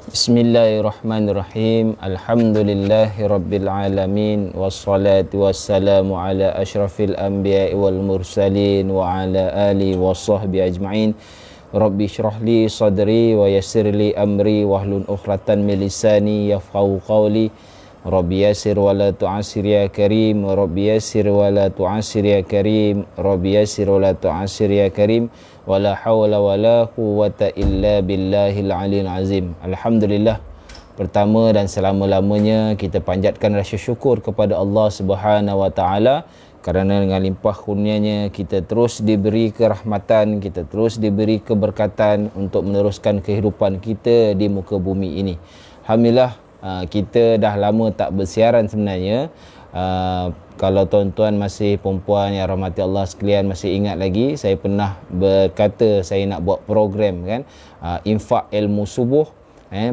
Bismillahirrahmanirrahim. Alhamdulillahirabbil alamin wassalatu wassalamu ala asyrafil anbiya'i wal mursalin wa ala alihi washabbi ajmain. Rabbi shrah li sadri wa yassir li amri wahlul 'uqdatam min lisani yafqahu qawli. Rabbi yassir wa la tu'assir ya karim. Rabbi yassir wa la tu'assir ya karim. Rabbi yassir wa la tu'assir ya karim. Wala hawla wala quwwata illa billahil aliyil azim. Alhamdulillah, pertama dan selama-lamanya kita panjatkan rasa syukur kepada Allah Subhanahu wa taala kerana dengan limpah kurnianya kita terus diberi kerahmatan, kita terus diberi keberkatan untuk meneruskan kehidupan kita di muka bumi ini. Alhamdulillah, kita dah lama tak bersiaran sebenarnya. Kalau tuan-tuan masih perempuan yang rahmati Allah sekalian masih ingat lagi, saya pernah berkata saya nak buat program kan, infak ilmu subuh.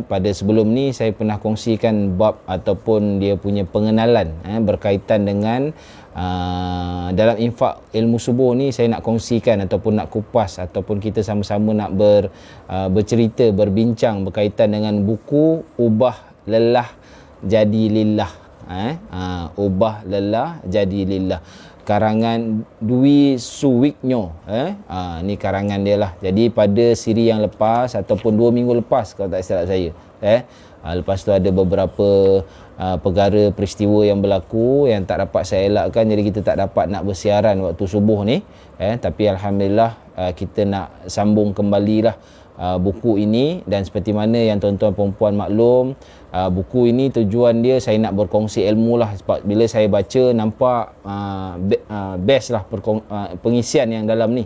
Pada sebelum ni saya pernah kongsikan bab ataupun dia punya pengenalan berkaitan dengan dalam infak ilmu subuh ni. Saya nak kongsikan ataupun nak kupas ataupun kita sama-sama nak bercerita, berbincang berkaitan dengan buku Ubah Lelah Jadi Lillah. Ubah Lelah Jadi Lillah, karangan Dwi Suwiknyo. Ni karangan dia lah. Jadi pada siri yang lepas ataupun 2 minggu lepas kalau tak silap saya, lepas tu ada beberapa perkara peristiwa yang berlaku yang tak dapat saya elakkan, jadi kita tak dapat nak bersiaran waktu subuh ni. Tapi alhamdulillah kita nak sambung kembalilah buku ini. Dan seperti mana yang tuan-tuan perempuan maklum, buku ini tujuan dia saya nak berkongsi ilmu lah. Sebab bila saya baca nampak best lah pengisian yang dalam ni.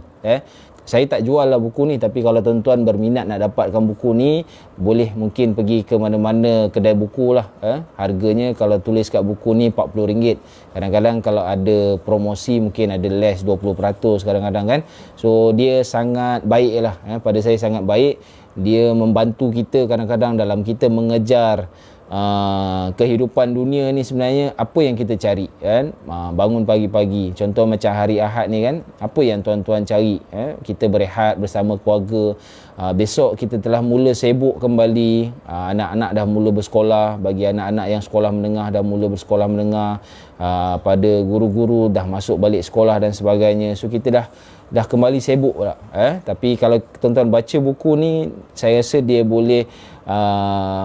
Saya tak jual lah buku ni, tapi kalau tuan-tuan berminat nak dapatkan buku ni, boleh mungkin pergi ke mana-mana kedai buku lah. Harganya kalau tulis kat buku ni RM40. Kadang-kadang kalau ada promosi mungkin ada less 20% kadang-kadang kan. So dia sangat baik lah, pada saya sangat baik. Dia membantu kita kadang-kadang dalam kita mengejar kehidupan dunia ni. Sebenarnya apa yang kita cari kan, bangun pagi-pagi contoh macam hari Ahad ni kan, apa yang tuan-tuan cari? Kita berehat bersama keluarga. Besok kita telah mula sibuk kembali, anak-anak dah mula bersekolah. Bagi anak-anak yang sekolah menengah dah mula bersekolah menengah, pada guru-guru dah masuk balik sekolah dan sebagainya. So kita dah kembali sibuk pula. Tapi kalau tuan-tuan baca buku ni, saya rasa dia boleh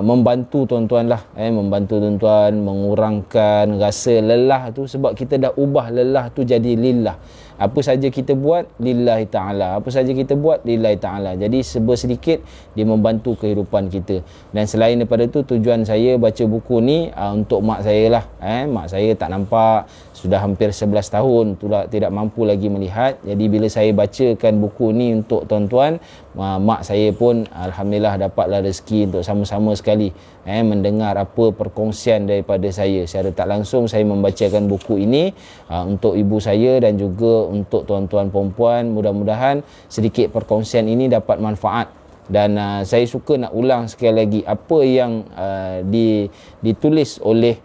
membantu tuan-tuan lah, membantu tuan-tuan mengurangkan rasa lelah tu. Sebab kita dah ubah lelah tu jadi lillah. Apa saja kita buat lillahi ta'ala, apa saja kita buat lillahi ta'ala. Jadi sedikit dia membantu kehidupan kita. Dan selain daripada tu, tujuan saya baca buku ni untuk mak saya lah. Mak saya tak nampak sudah hampir 11 tahun tidak mampu lagi melihat. Jadi bila saya bacakan buku ni untuk tuan-tuan, mak saya pun alhamdulillah dapatlah rezeki untuk sama-sama sekali mendengar apa perkongsian daripada saya. Secara tak langsung saya membacakan buku ini untuk ibu saya dan juga untuk tuan-tuan perempuan. Mudah-mudahan sedikit perkongsian ini dapat manfaat. Dan saya suka nak ulang sekali lagi apa yang ditulis oleh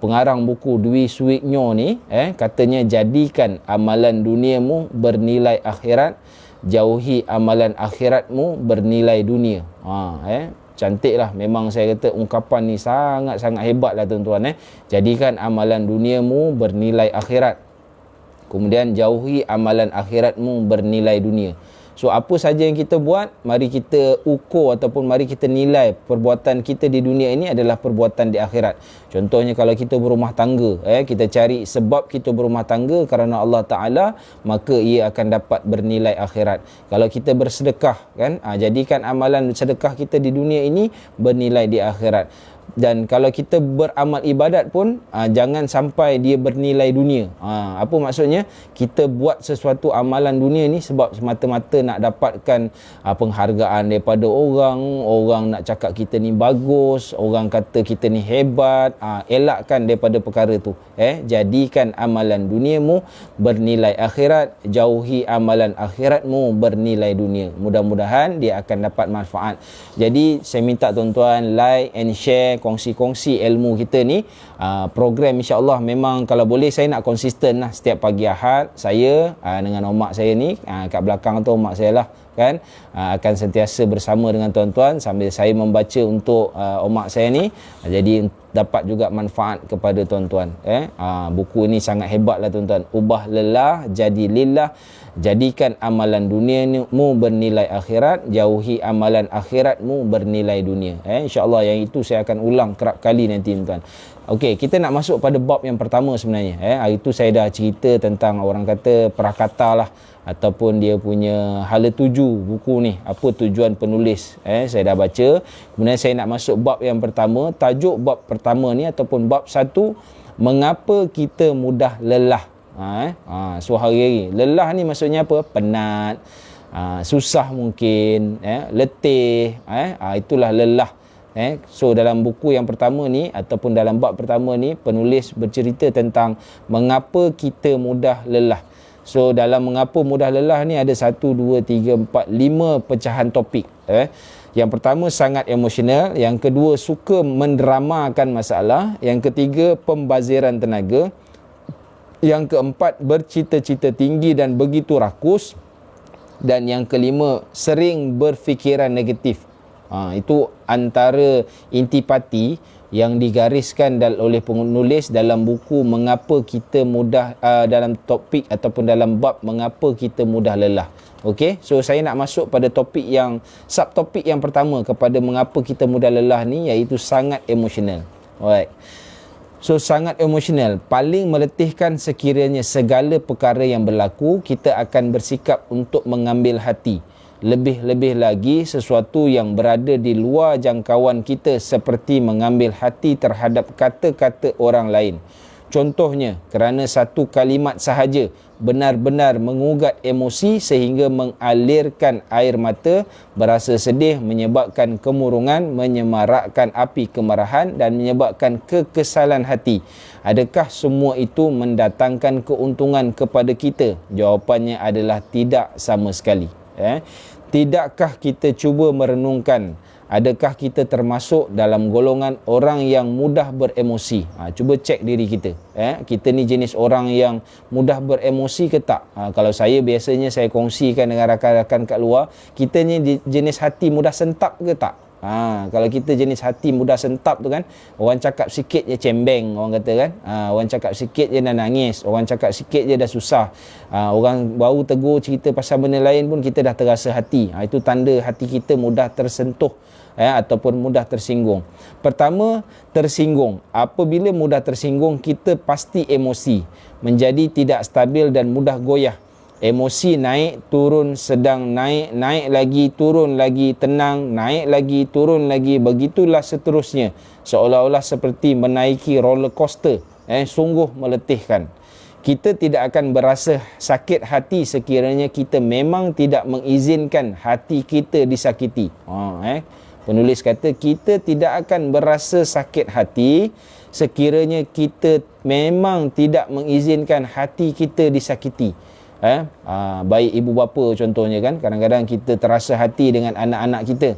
pengarang buku Dwi Suwiknyo ni. Katanya, jadikan amalan duniamu bernilai akhirat, jauhi amalan akhiratmu bernilai dunia. Cantik lah. Memang saya kata ungkapan ni sangat-sangat hebat lah tuan-tuan. Jadikan amalan duniamu bernilai akhirat, kemudian jauhi amalan akhiratmu bernilai dunia. So apa saja yang kita buat, mari kita ukur ataupun mari kita nilai perbuatan kita di dunia ini adalah perbuatan di akhirat. Contohnya kalau kita berumah tangga, kita cari sebab kita berumah tangga kerana Allah Ta'ala, maka ia akan dapat bernilai akhirat. Kalau kita bersedekah kan, jadikan amalan sedekah kita di dunia ini bernilai di akhirat. Dan kalau kita beramal ibadat pun jangan sampai dia bernilai dunia. Apa maksudnya? Kita buat sesuatu amalan dunia ni sebab semata-mata nak dapatkan penghargaan daripada orang nak cakap kita ni bagus, orang kata kita ni hebat. Elakkan daripada perkara tu. Jadikan amalan duniamu bernilai akhirat, jauhi amalan akhiratmu bernilai dunia. Mudah-mudahan dia akan dapat manfaat. Jadi saya minta tuan-tuan like and share, kongsi-kongsi ilmu kita ni. Program insya-Allah memang kalau boleh saya nak konsisten lah. Setiap pagi Ahad saya dengan mak saya ni, kat belakang tu mak saya lah, kan, akan sentiasa bersama dengan tuan-tuan sambil saya membaca untuk omak saya ni, jadi dapat juga manfaat kepada tuan-tuan. Buku ni sangat hebat lah tuan-tuan. Ubah lelah jadi lillah, jadikan amalan duniamu bernilai akhirat, jauhi amalan akhiratmu bernilai dunia. InsyaAllah yang itu saya akan ulang kerap kali nanti tuan-tuan. Okey, kita nak masuk pada bab yang pertama sebenarnya. Hari itu saya dah cerita tentang orang kata prakata lah, ataupun dia punya hala tuju buku ni, apa tujuan penulis. Saya dah baca. Kemudian saya nak masuk bab yang pertama. Tajuk bab pertama ni ataupun bab 1, mengapa kita mudah lelah. So hari-hari lelah ni maksudnya apa? Penat, susah mungkin, letih, itulah lelah. So dalam buku yang pertama ni ataupun dalam bab pertama ni, penulis bercerita tentang mengapa kita mudah lelah. So dalam mengapa mudah lelah ni ada 1, 2, 3, 4, 5 pecahan topik. Yang pertama sangat emosional, yang kedua suka mendramakan masalah, yang ketiga pembaziran tenaga, yang keempat bercita-cita tinggi dan begitu rakus, dan yang kelima sering berfikiran negatif. Itu antara intipati yang digariskan oleh penulis dalam buku mengapa kita mudah, dalam topik ataupun dalam bab mengapa kita mudah lelah. Okey, so saya nak masuk pada topik yang subtopik yang pertama kepada mengapa kita mudah lelah ni, iaitu sangat emosional. Alright. So sangat emosional, paling meletihkan sekiranya segala perkara yang berlaku kita akan bersikap untuk mengambil hati. Lebih-lebih lagi sesuatu yang berada di luar jangkauan kita, seperti mengambil hati terhadap kata-kata orang lain. Contohnya, kerana satu kalimat sahaja benar-benar mengugat emosi sehingga mengalirkan air mata, berasa sedih, menyebabkan kemurungan, menyemarakkan api kemarahan dan menyebabkan kekesalan hati. Adakah semua itu mendatangkan keuntungan kepada kita? Jawapannya adalah tidak sama sekali. Tidakkah kita cuba merenungkan, adakah kita termasuk dalam golongan orang yang mudah beremosi? Cuba cek diri kita. Kita ni jenis orang yang mudah beremosi ke tak? Kalau saya biasanya saya kongsikan dengan rakan-rakan kat luar, kita ni jenis hati mudah sentap ke tak? Kalau kita jenis hati mudah sentap tu kan, orang cakap sikit je cembeng, orang kata kan, orang cakap sikit je dah nangis, orang cakap sikit je dah susah, orang baru tegur cerita pasal benda lain pun kita dah terasa hati. Itu tanda hati kita mudah tersentuh ataupun mudah tersinggung. Pertama, tersinggung. Apabila mudah tersinggung, kita pasti emosi, menjadi tidak stabil dan mudah goyah. Emosi naik, turun, sedang naik, naik lagi, turun lagi, tenang, naik lagi, turun lagi, begitulah seterusnya. Seolah-olah seperti menaiki roller coaster. Sungguh meletihkan. Kita tidak akan berasa sakit hati sekiranya kita memang tidak mengizinkan hati kita disakiti. Penulis kata kita tidak akan berasa sakit hati sekiranya kita memang tidak mengizinkan hati kita disakiti. Baik ibu bapa contohnya kan, kadang-kadang kita terasa hati dengan anak-anak kita,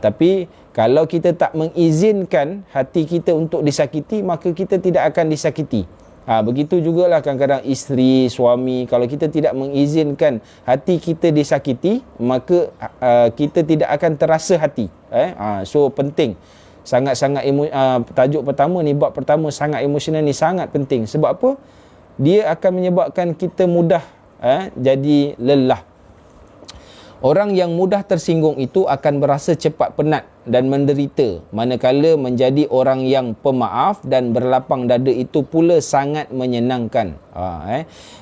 tapi kalau kita tak mengizinkan hati kita untuk disakiti, maka kita tidak akan disakiti. Begitu jugalah kadang-kadang isteri, suami, kalau kita tidak mengizinkan hati kita disakiti, maka kita tidak akan terasa hati. So penting, sangat-sangat tajuk pertama ni, bab pertama sangat emosional ni sangat penting. Sebab apa? Dia akan menyebabkan kita mudah jadi lelah. Orang yang mudah tersinggung itu akan berasa cepat penat dan menderita, manakala menjadi orang yang pemaaf dan berlapang dada itu pula sangat menyenangkan.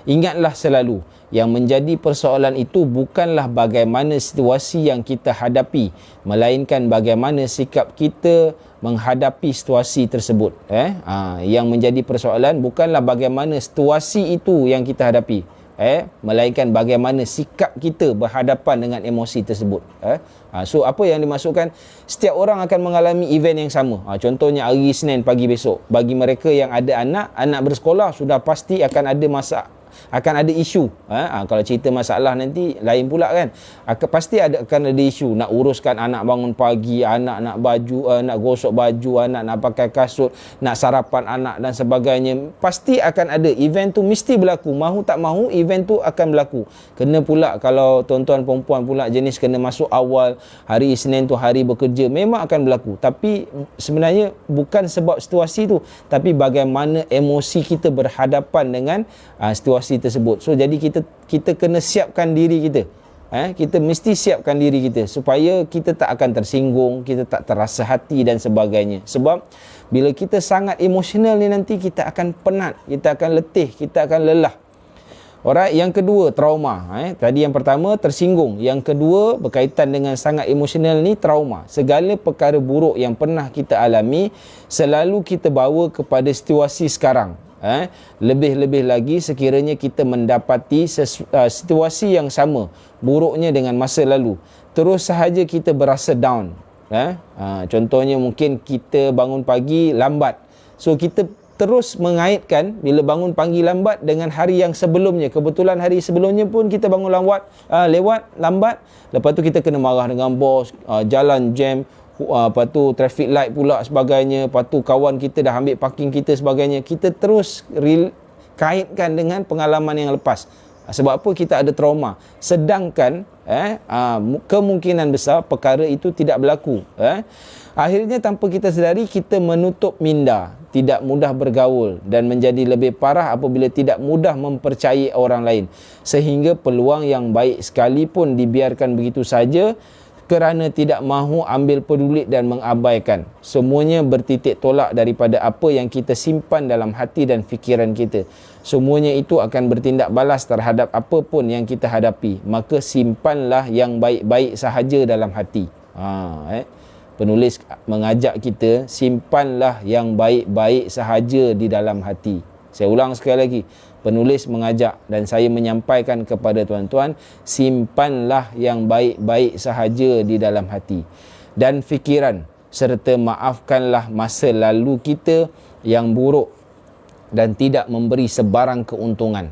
Ingatlah selalu, yang menjadi persoalan itu bukanlah bagaimana situasi yang kita hadapi, melainkan bagaimana sikap kita menghadapi situasi tersebut. Yang menjadi persoalan bukanlah bagaimana situasi itu yang kita hadapi, melainkan bagaimana sikap kita berhadapan dengan emosi tersebut. So apa yang dimaksudkan, setiap orang akan mengalami event yang sama. Contohnya hari Isnin pagi besok, bagi mereka yang ada anak bersekolah, sudah pasti akan ada akan ada isu. Kalau cerita masalah nanti lain pula kan. Pasti akan ada isu, nak uruskan anak bangun pagi, anak nak baju, nak gosok baju, anak nak pakai kasut, nak sarapan anak dan sebagainya. Pasti akan ada. Event tu mesti berlaku. Mahu tak mahu, event tu akan berlaku. Kena pula kalau tuan-tuan perempuan pula jenis kena masuk awal, hari Isnin tu hari bekerja, memang akan berlaku. Tapi sebenarnya bukan sebab situasi tu, tapi bagaimana emosi kita berhadapan dengan situasi tersebut. So jadi kita kena siapkan diri kita. Kita mesti siapkan diri kita supaya kita tak akan tersinggung, kita tak terasa hati dan sebagainya. Sebab bila kita sangat emosional ni nanti kita akan penat, kita akan letih, kita akan lelah. Alright, yang kedua trauma. Tadi yang pertama tersinggung, yang kedua berkaitan dengan sangat emosional ni trauma. Segala perkara buruk yang pernah kita alami selalu kita bawa kepada situasi sekarang. Lebih-lebih lagi sekiranya kita mendapati situasi yang sama buruknya dengan masa lalu, terus sahaja kita berasa down. Contohnya mungkin kita bangun pagi lambat, so kita terus mengaitkan bila bangun pagi lambat dengan hari yang sebelumnya. Kebetulan hari sebelumnya pun kita bangun lewat lambat. Lepas tu kita kena marah dengan bos, jalan jam, lepas tu traffic light pula sebagainya. Lepas tu kawan kita dah ambil parking kita sebagainya. Kita terus kaitkan dengan pengalaman yang lepas. Sebab apa? Kita ada trauma. Sedangkan kemungkinan besar perkara itu tidak berlaku. Akhirnya tanpa kita sedari kita menutup minda, tidak mudah bergaul dan menjadi lebih parah apabila tidak mudah mempercayai orang lain. Sehingga peluang yang baik sekalipun dibiarkan begitu saja kerana tidak mahu ambil peduli dan mengabaikan. Semuanya bertitik tolak daripada apa yang kita simpan dalam hati dan fikiran kita. Semuanya itu akan bertindak balas terhadap apa pun yang kita hadapi. Maka simpanlah yang baik-baik sahaja dalam hati. Penulis mengajak kita, simpanlah yang baik-baik sahaja di dalam hati. Saya ulang sekali lagi. Penulis mengajak dan saya menyampaikan kepada tuan-tuan, simpanlah yang baik-baik sahaja di dalam hati dan fikiran, serta maafkanlah masa lalu kita yang buruk dan tidak memberi sebarang keuntungan.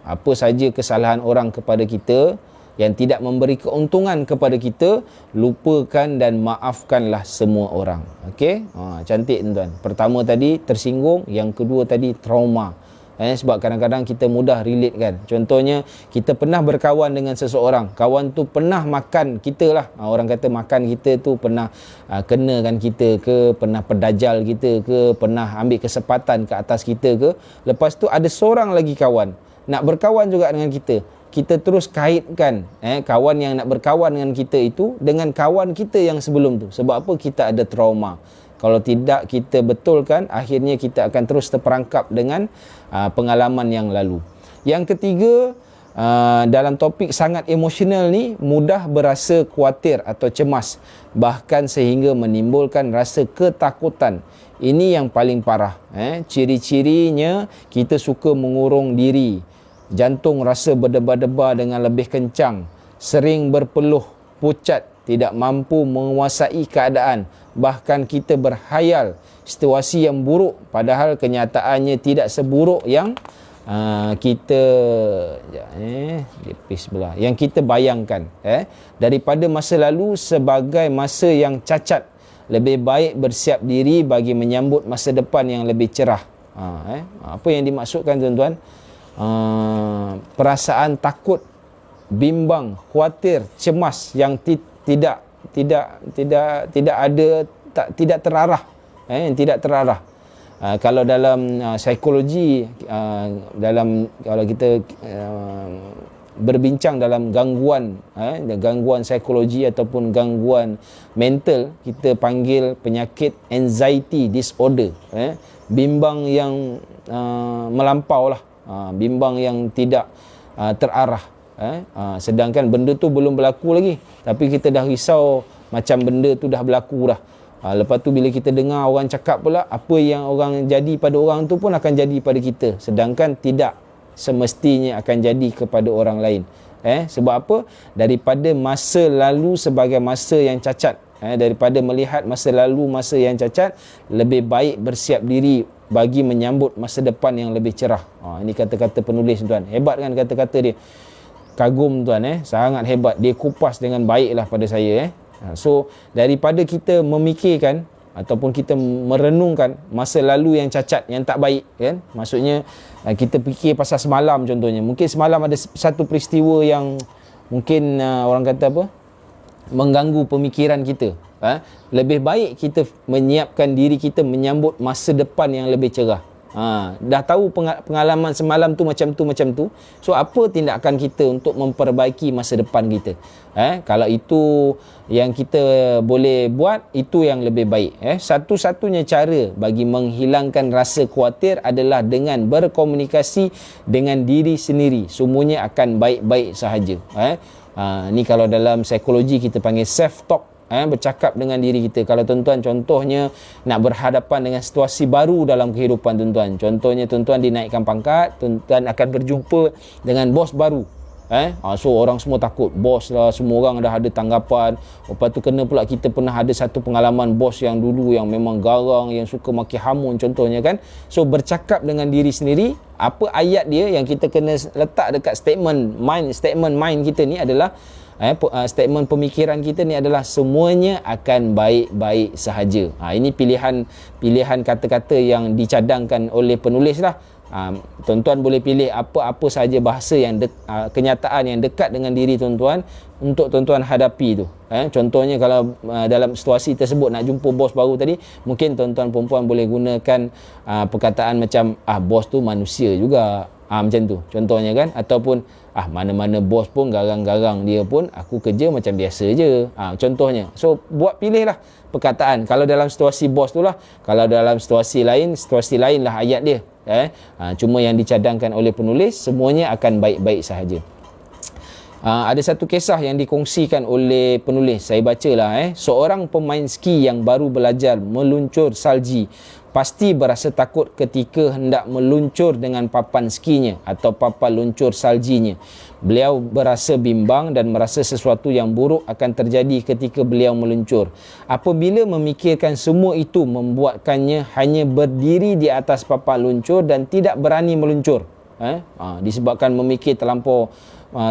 Apa saja kesalahan orang kepada kita yang tidak memberi keuntungan kepada kita, lupakan dan maafkanlah semua orang. Okey? Cantik tuan-tuan. Pertama tadi tersinggung, yang kedua tadi trauma. Sebab kadang-kadang kita mudah relate kan. Contohnya, kita pernah berkawan dengan seseorang. Kawan tu pernah makan kita lah. Orang kata makan kita tu pernah kenakan kita ke, pernah pedajal kita ke, pernah ambil kesempatan ke atas kita ke. Lepas tu ada seorang lagi kawan nak berkawan juga dengan kita. Kita terus kaitkan kawan yang nak berkawan dengan kita itu dengan kawan kita yang sebelum tu. Sebab apa? Kita ada trauma. Kalau tidak kita betulkan, akhirnya kita akan terus terperangkap dengan pengalaman yang lalu. Yang ketiga, dalam topik sangat emosional ni, mudah berasa khawatir atau cemas, bahkan sehingga menimbulkan rasa ketakutan. Ini yang paling parah. Ciri-cirinya kita suka mengurung diri, jantung rasa berdebar-debar dengan lebih kencang, sering berpeluh, pucat, tidak mampu menguasai keadaan, bahkan kita berhayal situasi yang buruk padahal kenyataannya tidak seburuk yang yang kita bayangkan. Daripada masa lalu sebagai masa yang cacat, lebih baik bersiap diri bagi menyambut masa depan yang lebih cerah. Apa yang dimaksudkan tuan-tuan? Perasaan takut, bimbang, khawatir, cemas yang tidak terarah, tidak terarah. Kalau dalam psikologi, kalau kita berbincang dalam gangguan psikologi ataupun gangguan mental, kita panggil penyakit anxiety disorder. Bimbang yang melampau lah, bimbang yang tidak terarah. Sedangkan benda tu belum berlaku lagi, tapi kita dah risau macam benda tu dah berlaku dah. Lepas tu bila kita dengar orang cakap pula, apa yang orang jadi pada orang tu pun akan jadi pada kita, sedangkan tidak semestinya akan jadi kepada orang lain. Sebab apa? Daripada masa lalu sebagai masa yang cacat, daripada melihat masa lalu masa yang cacat, lebih baik bersiap diri bagi menyambut masa depan yang lebih cerah. Ini kata-kata penulis tuan. Hebat kan kata-kata dia. Kagum tuan, sangat hebat. Dia kupas dengan baiklah pada saya. So daripada kita memikirkan ataupun kita merenungkan masa lalu yang cacat, yang tak baik kan, maksudnya kita fikir pasal semalam contohnya, mungkin semalam ada satu peristiwa yang mungkin orang kata apa, mengganggu pemikiran kita. Lebih baik kita menyiapkan diri kita menyambut masa depan yang lebih cerah. Dah tahu pengalaman semalam tu macam tu, so apa tindakan kita untuk memperbaiki masa depan kita? Kalau itu yang kita boleh buat, itu yang lebih baik. Satu-satunya cara bagi menghilangkan rasa khawatir adalah dengan berkomunikasi dengan diri sendiri. Semuanya akan baik-baik sahaja. Ni kalau dalam psikologi kita panggil self talk. Bercakap dengan diri kita. Kalau tuan-tuan contohnya nak berhadapan dengan situasi baru dalam kehidupan tuan-tuan, contohnya tuan-tuan dinaikkan pangkat, tuan-tuan akan berjumpa dengan bos baru. So orang semua takut, bos lah, semua orang dah ada tanggapan. Lepas tu kena pula kita pernah ada satu pengalaman bos yang dulu yang memang garang, yang suka maki hamun contohnya kan. So bercakap dengan diri sendiri, apa ayat dia yang kita kena letak dekat statement mind kita ni adalah statement pemikiran kita ni adalah semuanya akan baik-baik sahaja. Ini pilihan kata-kata yang dicadangkan oleh penulis lah. Tuan-tuan boleh pilih apa-apa sahaja bahasa yang kenyataan yang dekat dengan diri tuan-tuan untuk tuan-tuan hadapi tu. Contohnya kalau dalam situasi tersebut nak jumpa bos baru tadi, mungkin tuan-tuan perempuan boleh gunakan perkataan macam bos tu manusia juga. Macam tu contohnya kan, ataupun mana-mana bos pun garang-garang dia pun, aku kerja macam biasa je, contohnya. So buat pilihlah perkataan. Kalau dalam situasi bos tu lah, kalau dalam situasi lain lah ayat dia. Cuma yang dicadangkan oleh penulis, semuanya akan baik-baik sahaja. Ada satu kisah yang dikongsikan oleh penulis, saya bacalah. Seorang pemain ski yang baru belajar meluncur salji pasti berasa takut ketika hendak meluncur dengan papan skinya atau papan luncur saljinya. Beliau berasa bimbang dan merasa sesuatu yang buruk akan terjadi ketika beliau meluncur. Apabila memikirkan semua itu membuatkannya hanya berdiri di atas papan luncur dan tidak berani meluncur. Disebabkan memikir terlampau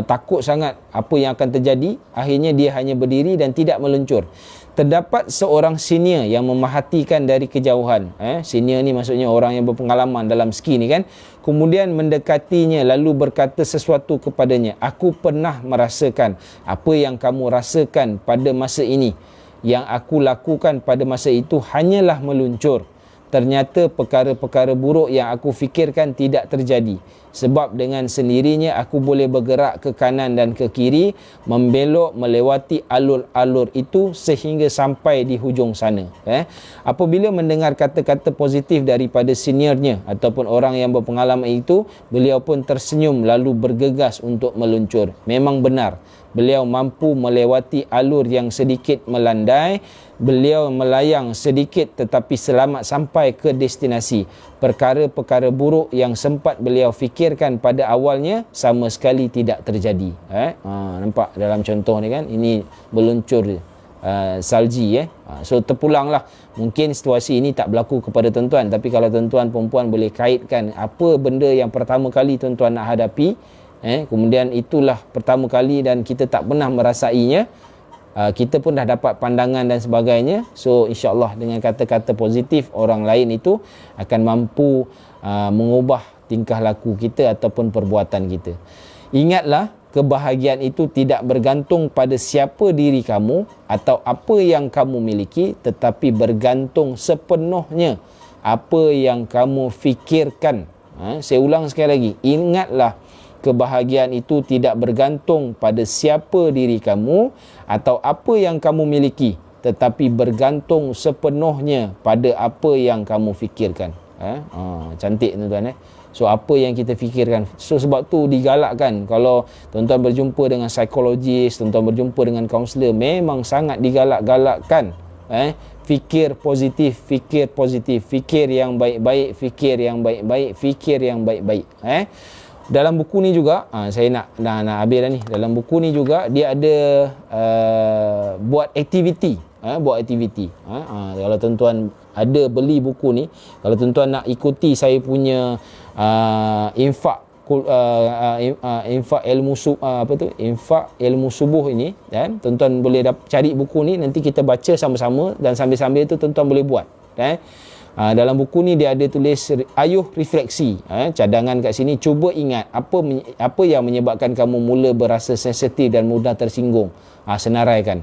takut sangat apa yang akan terjadi, akhirnya dia hanya berdiri dan tidak meluncur. Terdapat seorang senior yang memerhatikan dari kejauhan. Senior ni maksudnya orang yang berpengalaman dalam ski ni kan. Kemudian mendekatinya lalu berkata sesuatu kepadanya. Aku pernah merasakan apa yang kamu rasakan pada masa ini. Yang aku lakukan pada masa itu hanyalah meluncur. Ternyata perkara-perkara buruk yang aku fikirkan tidak terjadi. Sebab dengan sendirinya aku boleh bergerak ke kanan dan ke kiri, membelok melewati alur-alur itu sehingga sampai di hujung sana. Apabila mendengar kata-kata positif daripada seniornya ataupun orang yang berpengalaman itu, beliau pun tersenyum lalu bergegas untuk meluncur. Memang benar, beliau mampu melewati alur yang sedikit melandai. Beliau melayang sedikit tetapi selamat sampai ke destinasi. Perkara-perkara buruk yang sempat beliau fikirkan pada awalnya sama sekali tidak terjadi. Nampak dalam contoh ni kan, ini meluncur salji. So terpulanglah, mungkin situasi ini tak berlaku kepada tuan-tuan, tapi kalau tuan-tuan perempuan boleh kaitkan apa benda yang pertama kali tuan-tuan nak hadapi, kemudian itulah pertama kali dan kita tak pernah merasainya, kita pun dah dapat pandangan dan sebagainya. So insyaAllah dengan kata-kata positif, orang lain itu akan mampu mengubah tingkah laku kita ataupun perbuatan kita. Ingatlah, kebahagiaan itu tidak bergantung pada siapa diri kamu atau apa yang kamu miliki, tetapi bergantung sepenuhnya apa yang kamu fikirkan. Saya ulang sekali lagi, ingatlah, kebahagiaan itu tidak bergantung pada siapa diri kamu atau apa yang kamu miliki, tetapi bergantung sepenuhnya pada apa yang kamu fikirkan. Cantik tuan-tuan. So apa yang kita fikirkan. So sebab tu digalakkan kalau tuan-tuan berjumpa dengan psikologis, tuan-tuan berjumpa dengan kaunselor, memang sangat digalak-galakkan. Fikir positif, fikir yang baik-baik, fikir yang baik-baik. Dalam buku ni juga, saya nak habis dah ni. Dalam buku ni juga dia ada buat aktiviti. buat aktiviti. Kalau tuan-tuan ada beli buku ni, kalau tuan-tuan nak ikuti saya punya infak infak ilmu subuh ini, tuan-tuan boleh cari buku ni, nanti kita baca sama-sama, dan sambil-sambil tu tuan-tuan boleh buat. Dalam buku ni dia ada tulis ayuh refleksi, cadangan kat sini, cuba ingat apa yang menyebabkan kamu mula berasa sensitif dan mudah tersinggung. Senaraikan.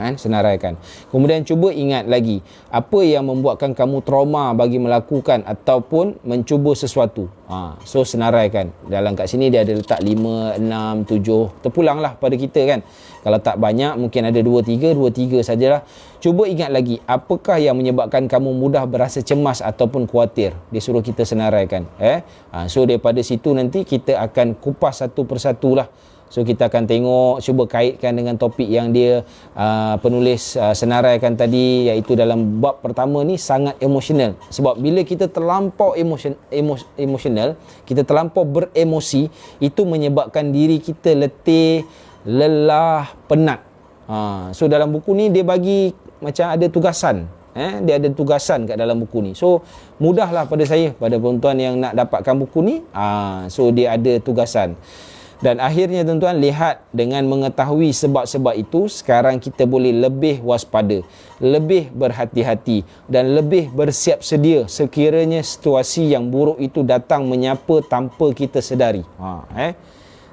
Senaraikan. Kemudian cuba ingat lagi apa yang membuatkan kamu trauma bagi melakukan ataupun mencuba sesuatu. So senaraikan. Dalam kat sini dia ada letak 5, 6, 7, terpulanglah pada kita kan. Kalau tak banyak mungkin ada 2, 3 sajalah. Cuba ingat lagi apakah yang menyebabkan kamu mudah berasa cemas ataupun khawatir. Dia suruh kita senaraikan. So daripada situ nanti kita akan kupas satu persatu lah. So kita akan tengok, cuba kaitkan dengan topik yang dia penulis senaraikan tadi, iaitu dalam bab pertama ni sangat emosional. Sebab bila kita terlampau emosional, kita terlampau beremosi, itu menyebabkan diri kita letih, lelah, penat. So dalam buku ni dia bagi macam ada tugasan. Dia ada tugasan kat dalam buku ni. So mudahlah pada saya, pada tuan-tuan yang nak dapatkan buku ni, so dia ada tugasan. Dan akhirnya tuan-tuan, lihat, dengan mengetahui sebab-sebab itu, sekarang kita boleh lebih waspada, lebih berhati-hati dan lebih bersiap sedia sekiranya situasi yang buruk itu datang menyapa tanpa kita sedari.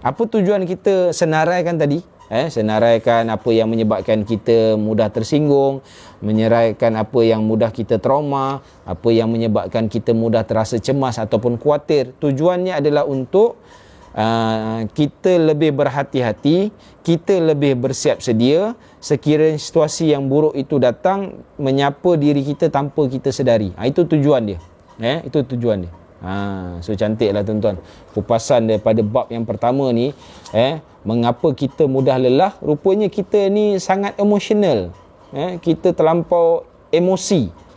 Apa tujuan kita senaraikan tadi? Senaraikan apa yang menyebabkan kita mudah tersinggung, menyeraikan apa yang mudah kita trauma, apa yang menyebabkan kita mudah terasa cemas ataupun khawatir. Tujuannya adalah untuk kita lebih berhati-hati, kita lebih bersiap sedia sekiranya situasi yang buruk itu datang menyapa diri kita tanpa kita sedari. Itu tujuan dia. Itu tujuan dia. So cantiklah tuan-tuan. Kupasan daripada bab yang pertama ni, mengapa kita mudah lelah? Rupanya kita ni sangat emosional. Kita terlampau emosi.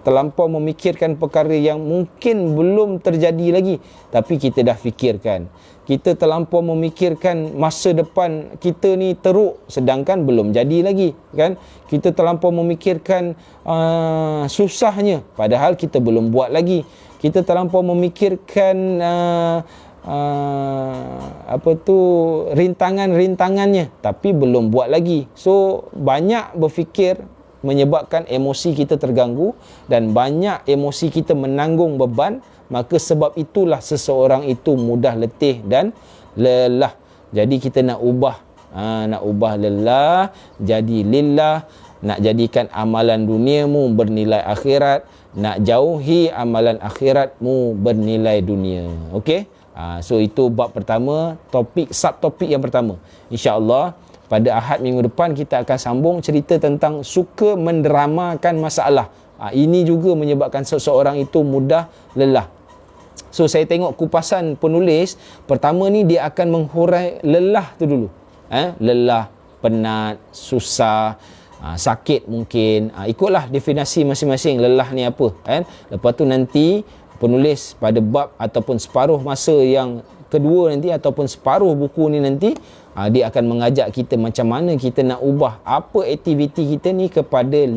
Terlampau memikirkan perkara yang mungkin belum terjadi lagi, tapi kita dah fikirkan. Kita terlampau memikirkan masa depan kita ni teruk, sedangkan belum jadi lagi kan. Kita terlampau memikirkan susahnya, padahal kita belum buat lagi. Kita terlampau memikirkan rintangan-rintangannya, tapi belum buat lagi. So banyak berfikir menyebabkan emosi kita terganggu, dan banyak emosi kita menanggung beban. Maka sebab itulah seseorang itu mudah letih dan lelah. Jadi kita nak ubah lelah jadi lillah, nak jadikan amalan duniamu bernilai akhirat, nak jauhi amalan akhiratmu bernilai dunia. Okey? So itu bab pertama, subtopik yang pertama. InsyaAllah pada Ahad minggu depan kita akan sambung cerita tentang suka mendramakan masalah. Ini juga menyebabkan seseorang itu mudah lelah. So saya tengok kupasan penulis, pertama ni dia akan menghurai lelah tu dulu. Lelah, penat, susah, sakit mungkin. Ikutlah definisi masing-masing lelah ni apa. Lepas tu nanti penulis pada bab ataupun separuh masa yang kedua nanti, ataupun separuh buku ni nanti, dia akan mengajak kita macam mana kita nak ubah apa aktiviti kita ni kepada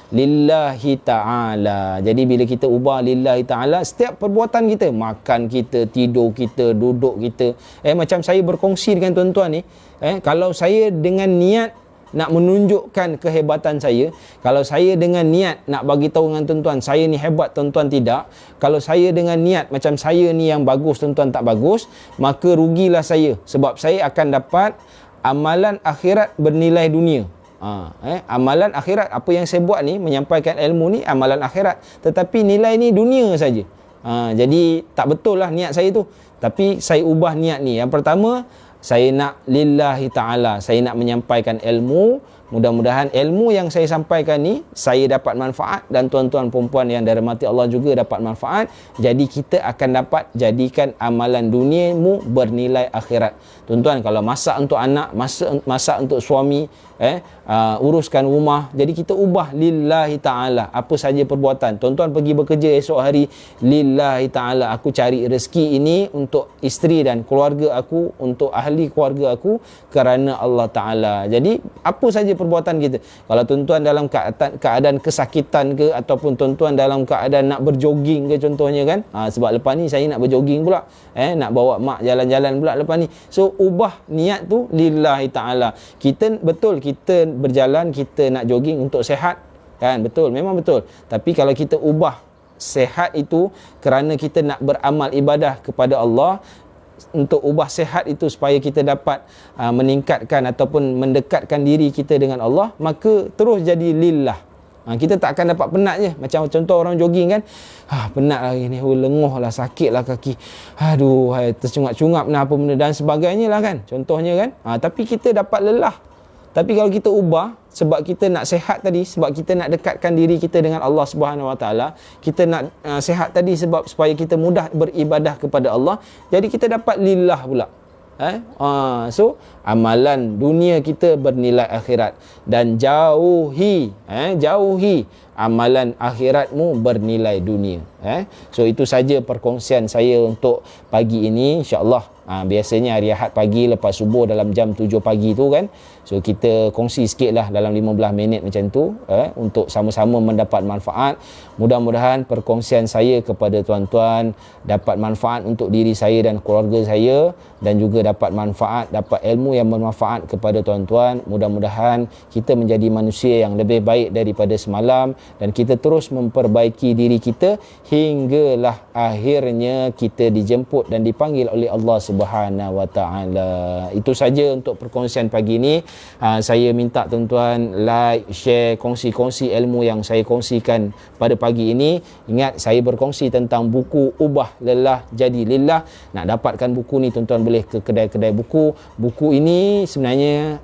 lillahi ta'ala. Jadi bila kita ubah lillahi ta'ala, setiap perbuatan kita, makan kita, tidur kita, duduk kita, macam saya berkongsi dengan tuan-tuan ni, kalau saya dengan niat nak menunjukkan kehebatan saya, kalau saya dengan niat nak bagi tahu dengan tuan-tuan saya ni hebat, tuan-tuan tidak, kalau saya dengan niat macam saya ni yang bagus, tuan-tuan tak bagus, maka rugilah saya, sebab saya akan dapat amalan akhirat bernilai dunia. Amalan akhirat, apa yang saya buat ni, menyampaikan ilmu ni amalan akhirat, tetapi nilai ni dunia saja. Jadi tak betul lah niat saya tu. Tapi saya ubah niat ni. Yang pertama, saya nak lillahi ta'ala, saya nak menyampaikan ilmu mudah-mudahan ilmu yang saya sampaikan ni saya dapat manfaat dan tuan-tuan perempuan yang dirahmati Allah juga dapat manfaat. Jadi kita akan dapat jadikan amalan duniamu bernilai akhirat. Tuan-tuan, kalau masak untuk anak, masak untuk suami, uruskan rumah, jadi kita ubah lillahi ta'ala apa saja perbuatan. Tuan-tuan pergi bekerja esok hari, lillahi ta'ala, aku cari rezeki ini untuk isteri dan keluarga aku, untuk ahli keluarga aku, kerana Allah Ta'ala. Jadi apa saja perbuatan kita. Kalau tuan-tuan dalam keadaan kesakitan ke, ataupun tuan-tuan dalam keadaan nak berjoging ke contohnya kan, sebab lepas ni saya nak berjoging pula, nak bawa mak jalan-jalan pula lepas ni. So ubah niat tu lillahi ta'ala. Kita betul kita berjalan, kita nak jogging untuk sihat kan, betul, memang betul. Tapi kalau kita ubah sihat itu kerana kita nak beramal ibadah kepada Allah, untuk ubah sihat itu supaya kita dapat meningkatkan ataupun mendekatkan diri kita dengan Allah, maka terus jadi lillah. Kita tak akan dapat penat je. Macam contoh orang jogging kan, penat lah hari ni, lenguh lah, sakit lah kaki, aduh, tercungap-cungap lah apa benda dan sebagainya lah kan, contohnya kan. Tapi kita dapat lelah. Tapi kalau kita ubah, sebab kita nak sihat tadi, sebab kita nak dekatkan diri kita dengan Allah Subhanahu Wa Taala, kita nak sihat tadi sebab supaya kita mudah beribadah kepada Allah, jadi kita dapat lillah pula. So amalan dunia kita bernilai akhirat, dan jauhi amalan akhiratmu bernilai dunia. So itu saja perkongsian saya untuk pagi ini, insya-Allah. Biasanya hari Ahad pagi lepas subuh dalam jam 7 pagi tu kan, so kita kongsi sikit lah dalam 15 minit macam tu, untuk sama-sama mendapat manfaat. Mudah-mudahan perkongsian saya kepada tuan-tuan dapat manfaat untuk diri saya dan keluarga saya, dan juga dapat manfaat, dapat ilmu yang bermanfaat kepada tuan-tuan. Mudah-mudahan kita menjadi manusia yang lebih baik daripada semalam, dan kita terus memperbaiki diri kita hinggalah akhirnya kita dijemput dan dipanggil oleh Allah Subhanahu Wa Taala. Itu saja untuk perkongsian pagi ini. Saya minta tuan-tuan like, share, kongsi-kongsi ilmu yang saya kongsikan pada pagi ini. Ingat, saya berkongsi tentang buku Ubah Lelah Jadi Lillah. Nak dapatkan buku ni tuan-tuan boleh ke kedai-kedai buku. Buku ini sebenarnya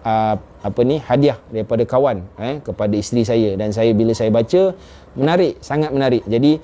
hadiah daripada kawan kepada isteri saya, dan saya bila saya baca menarik, sangat menarik. Jadi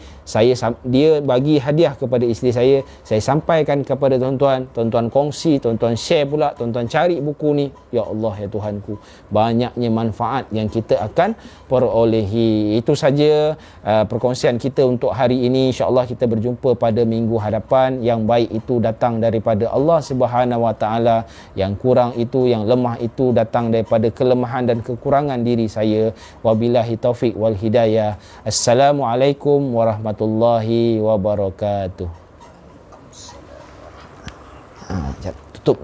dia bagi hadiah kepada isteri saya sampaikan kepada tuan-tuan, tuan-tuan kongsi, tuan-tuan share pula, tuan-tuan cari buku ni. Ya Allah, ya Tuhanku, banyaknya manfaat yang kita akan perolehi. Itu saja perkongsian kita untuk hari ini. InsyaAllah kita berjumpa pada minggu hadapan. Yang baik itu datang daripada Allah Subhanahu Wa Taala, yang kurang itu, yang lemah itu datang daripada kelemahan dan kekurangan diri saya. Wabillahi taufik wal hidayah. Assalamualaikum warahmatullahi wabarakatuh. Tutup.